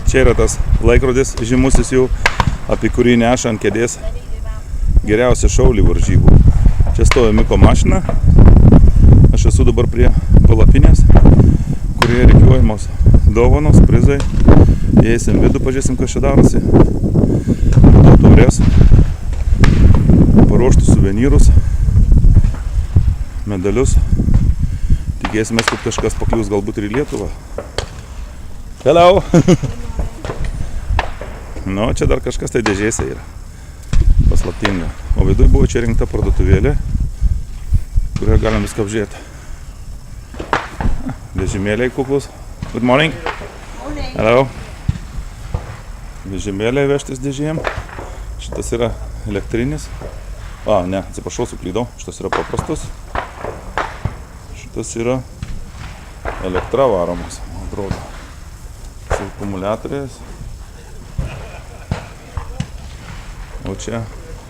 Čia yra tas laikrodis žymusis jau, apie kurį neša ant kėdės geriausia šaulį varžybų. Čia stovi Miko mašina. Aš esu dabar prie palapinės, kurioje rikiuojamos dovanos, prizai. Įeisim vidų, pažiūrėsim, kas čia darosi. Matau taurės, paruoštus suvenyrus, medalius. Tikėsimės, kad kažkas paklius galbūt ir į Lietuvą. Hello! Nu, čia dar kažkas tai dėžėse yra. Paslaptinga. O viduje buvo čia rinkta parduotuvėlė, kurioje galim viską apžiūrėti. Vežimėliai kuklus. Good morning. Hello. Vežimėliai vežtis dėžėjim. Šitas yra elektrinis. Ne, atsiprašau, suklydau. Šitas yra paprastas. Šitas yra elektra varomas, man atrodo. Su akumuliatoriais. O čia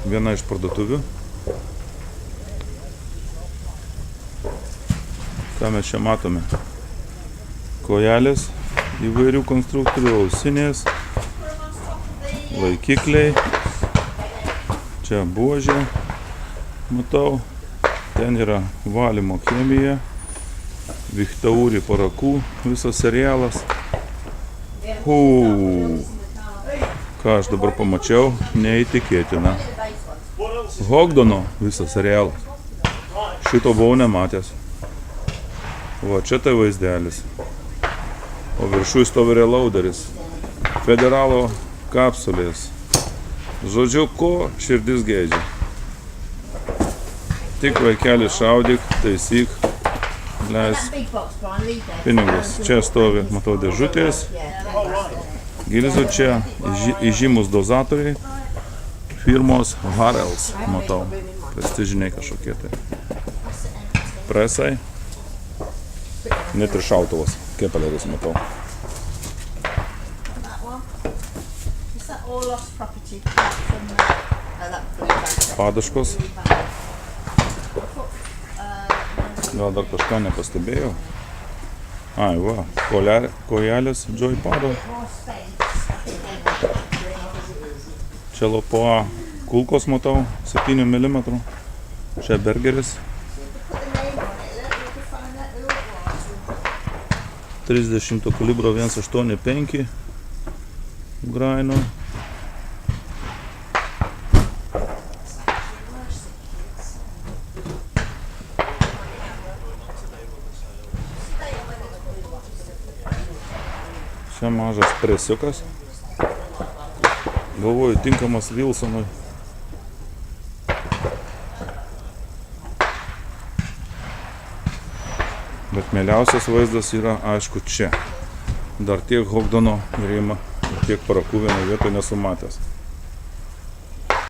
viena iš parduotuvių. Ką mes čia matome? Kojelės įvairių konstruktorių, ausinės, laikikliai. Čia buožė, matau. Ten yra valymo chemija, Vichtauri parakų, visas serialas. Ką aš dabar pamačiau, neįtikėtina. Hogdono visas serialas. Šito buvau nematęs. Va, čia tai vaizdelis. O viršui stovi relauderis. Federalo kapsulės. Žodžiu, ko širdis geidžia. Tik vaikeli šaudyk, taisyk, leis pinigus. Čia stovi, matau, dėžutės. Gilzių čia įžymus dozatoriai. Firmos Harels, matau. Prestižiniai kažkokie tai. Presai. Net ir šautuvas. Kepeleris, matau. Padaškos. Gal dar kažką nepastebėjau. Ai, va, kojelės joypado. Čia Lopoa kulkos, matau, 7 mm. Čia Bergeris. 30 kalibro 185 graino. Čia mažas presiukas. Galvoju, tinkamas Wilsonui. Bet mieliausias vaizdas yra, aišku, čia. Dar tiek Hogdono rėmą, tiek parakų vienoje vietoje nesu matęs.